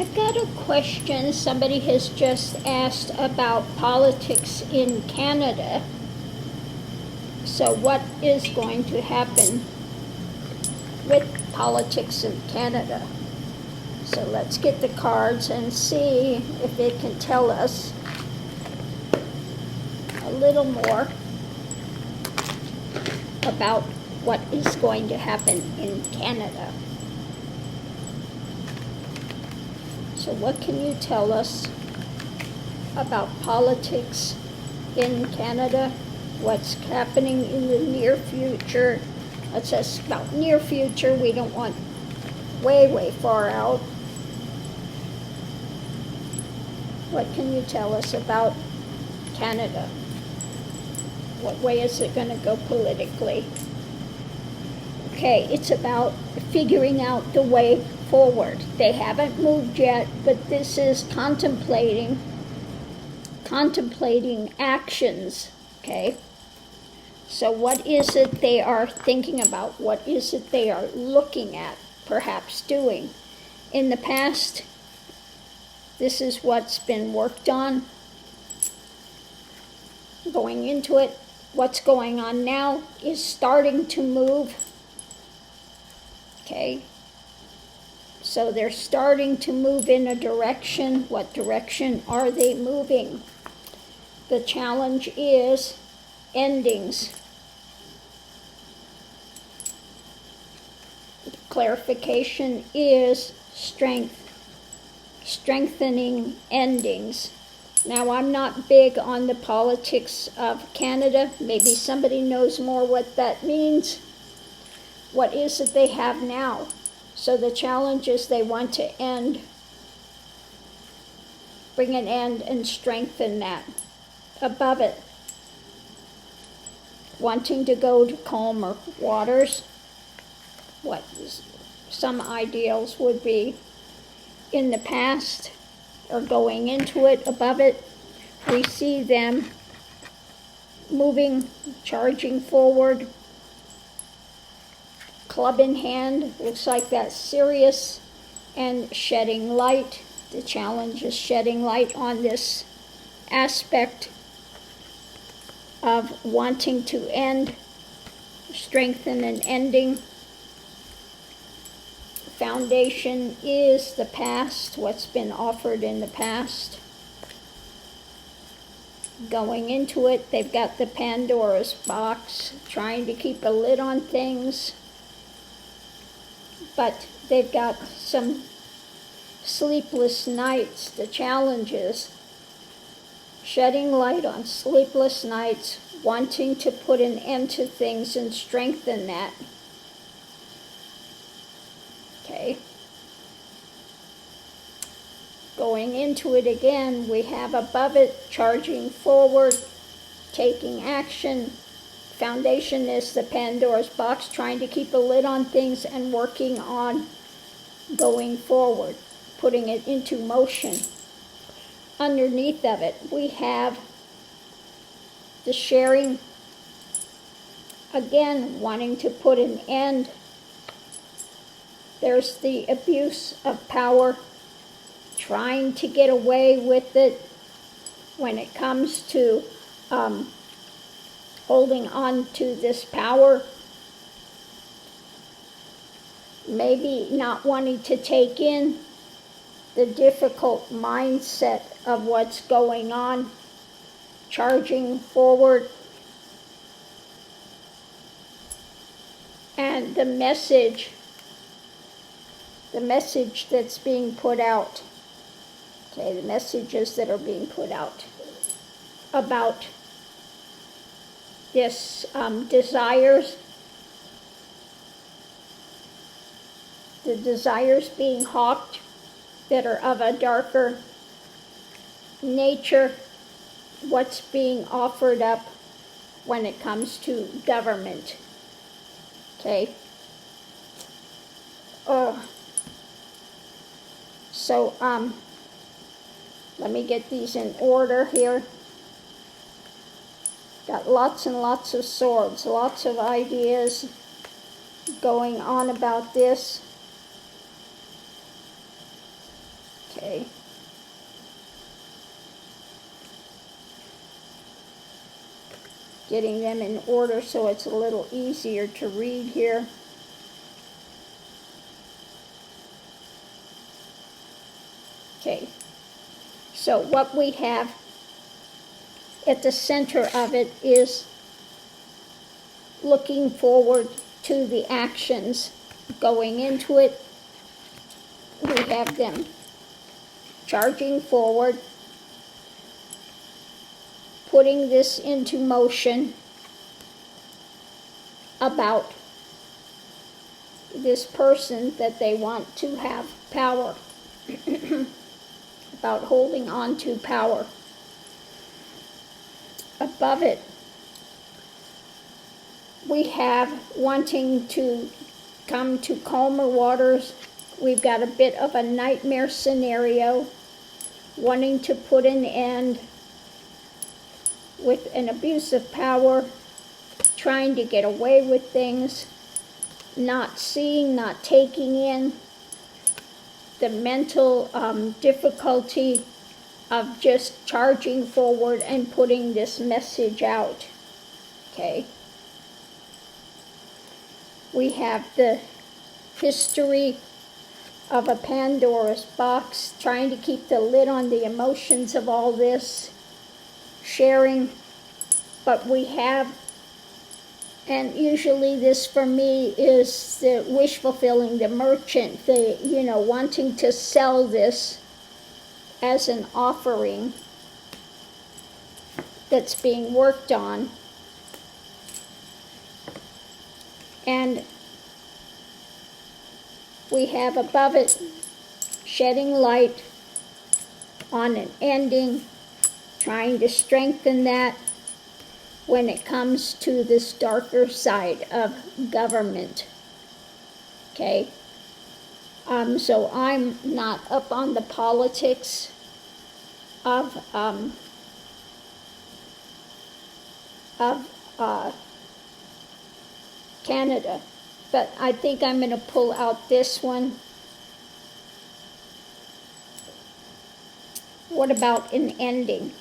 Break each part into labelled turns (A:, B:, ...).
A: I've got a question. Somebody has just asked about politics in Canada. So what is going to happen with politics in Canada? So let's get the cards and see if it can tell us a little more about what is going to happen in Canada. So what can you tell us about politics in Canada? What's happening in the near future? It says about near future. We don't want way far out. What can you tell us about Canada? What way is it going to go politically? Okay, it's about figuring out the way forward. They haven't moved yet, but this is contemplating actions, okay? So what is it they are thinking about? What is it they are looking at, perhaps doing? In the past, this is what's been worked on. Going into it, what's going on now is starting to move. Okay, so they're starting to move in a direction. What direction are they moving? The challenge is endings. The clarification is strengthening endings. Now, I'm not big on the politics of Canada. Maybe somebody knows more what that means. What is it they have now? So the challenge is they want to end, bring an end and strengthen that. Above it, wanting to go to calmer waters. What some ideals would be in the past or going into it. Above it, we see them moving, charging forward. Club in hand, looks like that's serious, and shedding light. The challenge is shedding light on this aspect of wanting to end, strengthen and ending. Foundation is the past, what's been offered in the past. Going into it, they've got the Pandora's box, trying to keep a lid on things. But they've got some sleepless nights. The challenges, shedding light on sleepless nights, wanting to put an end to things and strengthen that. Okay. Going into it again, we have above it, charging forward, taking action. Foundation is the Pandora's box, trying to keep a lid on things and working on going forward, putting it into motion. Underneath of it, we have the sharing, again, wanting to put an end. There's the abuse of power, trying to get away with it when it comes to holding on to this power, maybe not wanting to take in the difficult mindset of what's going on, charging forward, and the message that's being put out, okay, the messages that are being put out about this desires, the desires being hawked that are of a darker nature, what's being offered up when it comes to government. Okay. So let me get these in order here. Got lots and lots of swords, lots of ideas going on about this. Okay. Getting them in order so it's a little easier to read here. Okay, so what we have at the center of it is looking forward to the actions. Going into it, we have them charging forward, putting this into motion about this person that they want to have power, about holding on to power. Above it, we have wanting to come to calmer waters. We've got a bit of a nightmare scenario, wanting to put an end with an abuse of power, trying to get away with things, not seeing, not taking in, the mental difficulty of just charging forward and putting this message out. Okay. We have the history of a Pandora's box, trying to keep the lid on the emotions of all this, sharing, but we have, and usually this for me is the wish fulfilling, the merchant, the, wanting to sell this as an offering that's being worked on. And we have above it shedding light on an ending, trying to strengthen that when it comes to this darker side of government. Okay? So I'm not up on the politics of Canada, but I think I'm going to pull out this one. What about an ending?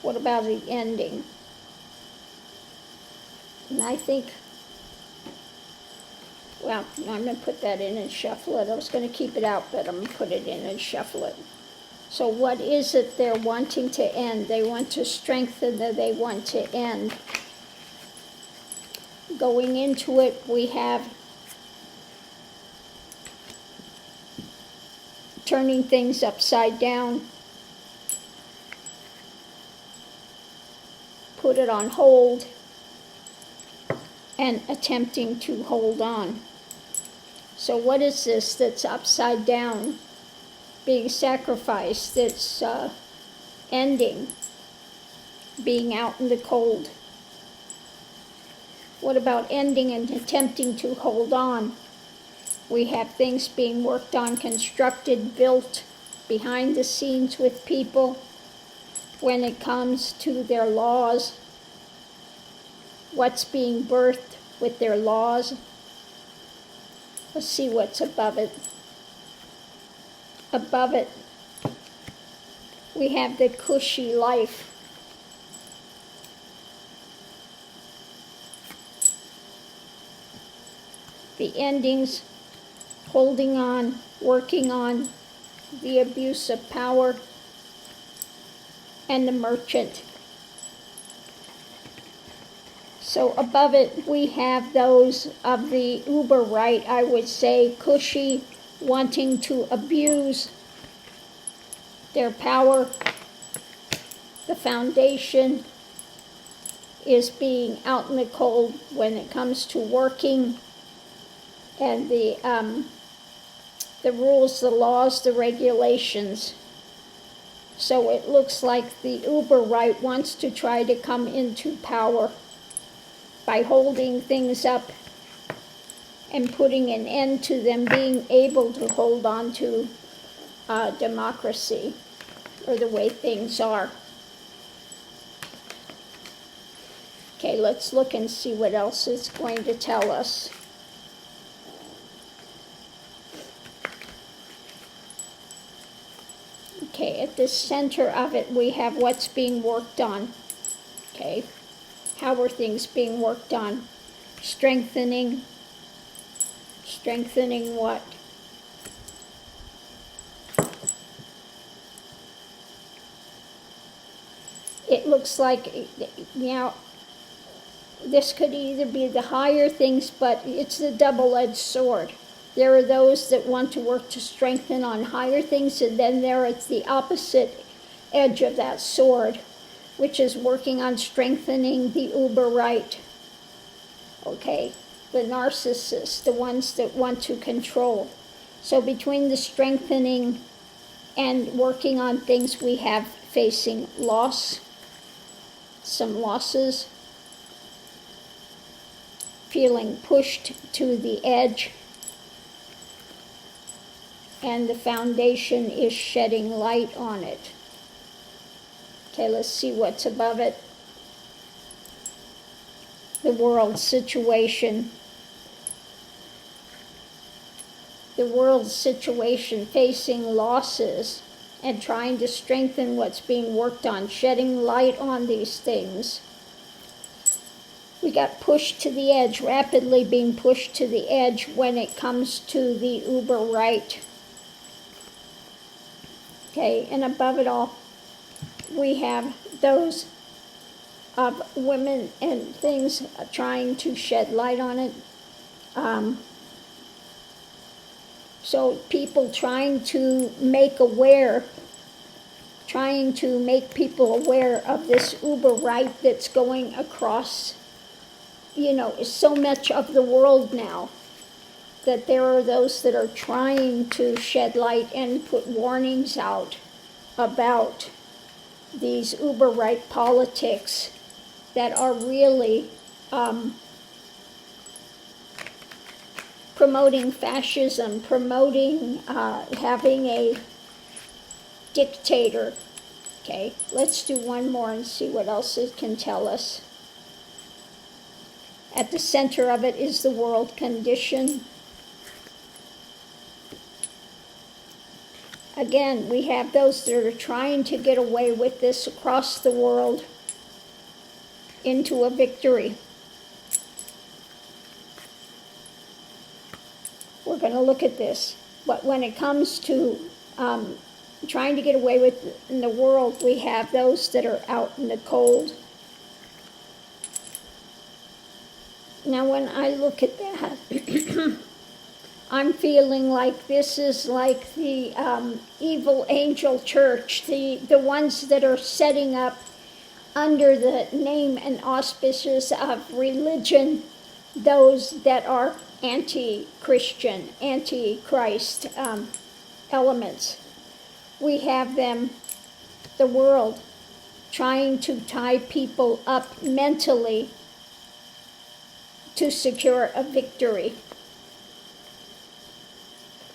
A: What about the ending? And I think, well, I'm going to put that in and shuffle it. I was going to keep it out, but I'm going to put it in and shuffle it. So what is it they're wanting to end? They want to strengthen, they want to end. Going into it, we have turning things upside down, put it on hold, and attempting to hold on. So what is this that's upside down, being sacrificed, that's ending, being out in the cold? What about ending and attempting to hold on? We have things being worked on, constructed, built behind the scenes with people when it comes to their laws. What's being birthed with their laws? Let's see what's above it. Above it, we have the cushy life. The endings, holding on, working on, the abuse of power, and the merchant. So above it, we have those of the uber right, I would say, cushy, wanting to abuse their power. The foundation is being out in the cold when it comes to working, and the rules, the laws, the regulations. So it looks like the uber right wants to try to come into power by holding things up and putting an end to them being able to hold on to democracy, or the way things are. Okay, let's look and see what else it's going to tell us. Okay, at the center of it, we have what's being worked on. Okay, how are things being worked on? Strengthening what? It looks like, this could either be the higher things, but it's the double-edged sword. There are those that want to work to strengthen on higher things, and then there is the opposite edge of that sword, which is working on strengthening the uber right. Okay, the narcissists, the ones that want to control. So between the strengthening and working on things, we have facing loss, some losses, feeling pushed to the edge, and the foundation is shedding light on it. Okay, let's see what's above it. The world situation. The world situation, facing losses and trying to strengthen what's being worked on, shedding light on these things. We got pushed to the edge, rapidly being pushed to the edge when it comes to the uber right. Okay, and above it all, we have those of women and things trying to shed light on it. So people trying to make people aware of this uber right that's going across, so much of the world now, that there are those that are trying to shed light and put warnings out about these uber right politics that are really promoting fascism, promoting having a dictator. Okay, let's do one more and see what else it can tell us. At the center of it is the world condition. Again, we have those that are trying to get away with this across the world into a victory. We're going to look at this. But when it comes to trying to get away with it in the world, we have those that are out in the cold. Now, when I look at that, I'm feeling like this is like the evil angel church, the ones that are setting up under the name and auspices of religion, those that are anti-Christian, anti-Christ elements. We have them, the world, trying to tie people up mentally to secure a victory.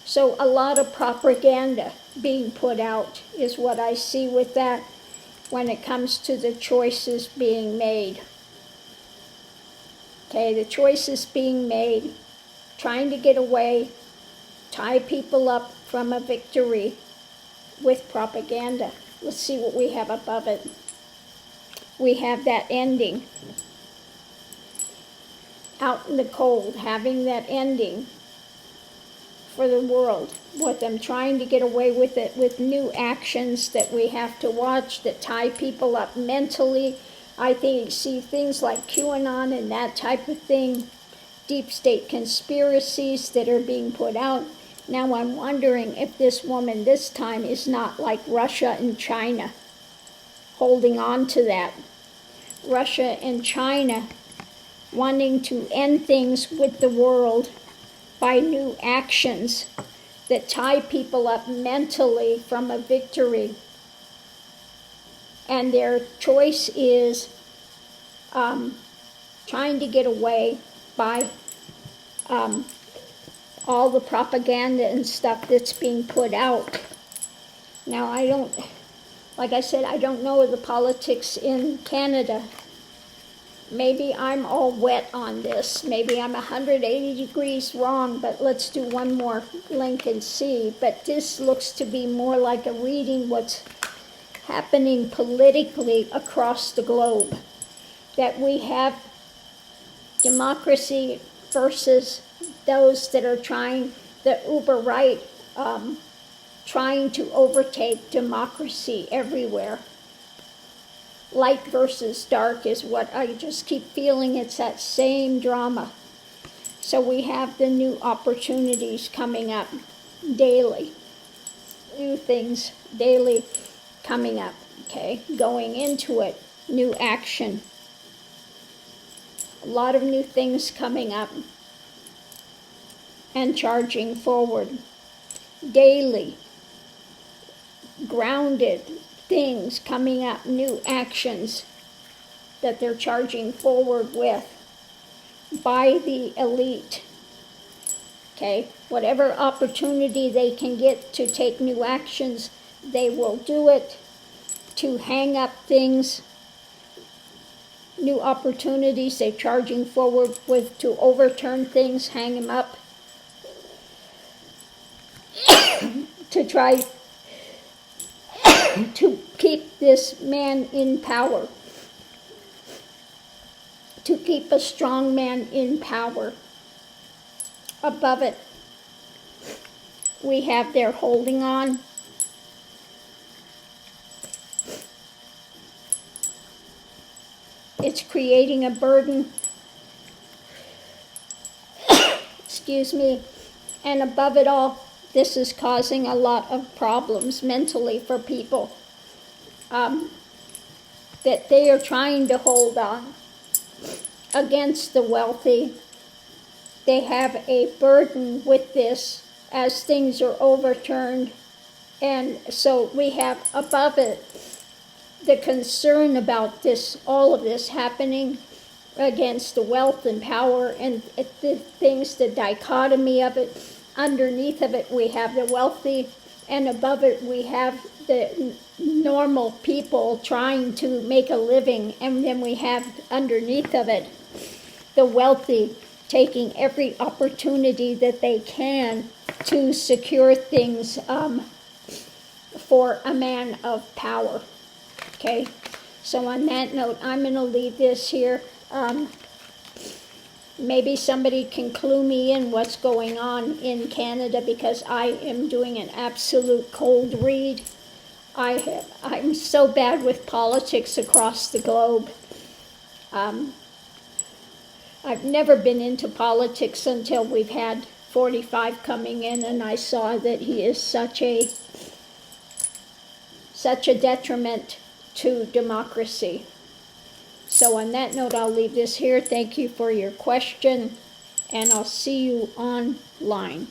A: So a lot of propaganda being put out is what I see with that when it comes to the choices being made. Okay, the choices being made, trying to get away, tie people up from a victory with propaganda. Let's see what we have above it. We have that ending. Out in the cold, having that ending for the world, with them trying to get away with it, with new actions that we have to watch that tie people up mentally. I think you see things like QAnon and that type of thing, deep state conspiracies that are being put out. Now I'm wondering if this woman this time is not like Russia and China, holding on to that. Russia and China wanting to end things with the world by new actions that tie people up mentally from a victory. And their choice is trying to get away by all the propaganda and stuff that's being put out. Now, like I said, I don't know the politics in Canada, maybe I'm all wet on this. Maybe I'm 180 degrees wrong, but let's do one more link and see. But this looks to be more like a reading what's happening politically across the globe. That we have democracy versus those that are trying, the uber right, trying to overtake democracy everywhere. Light versus dark is what I just keep feeling. It's that same drama. So we have the new opportunities coming up daily. New things daily coming up, okay? Going into it, new action. A lot of new things coming up and charging forward. Daily, grounded things coming up, new actions that they're charging forward with by the elite. Okay, whatever opportunity they can get to take new actions, they will do it. To hang up things, new opportunities they're charging forward with, to overturn things, hang them up, to try to keep this man in power, to keep a strong man in power. Above it, we have their holding on. It's creating a burden. Excuse me. And above it all, this is causing a lot of problems mentally for people that they are trying to hold on against the wealthy. They have a burden with this as things are overturned. And so we have above it the concern about this, all of this happening against the wealth and power and the things, the dichotomy of it. Underneath of it, we have the wealthy, and above it, we have the normal people trying to make a living. And then we have underneath of it, the wealthy taking every opportunity that they can to secure things for a man of power. Okay, so on that note, I'm going to leave this here. Maybe somebody can clue me in what's going on in Canada, because I am doing an absolute cold read. I'm so bad with politics across the globe. I've never been into politics until we've had 45 coming in, and I saw that he is such a detriment to democracy. So on that note, I'll leave this here. Thank you for your question, and I'll see you online.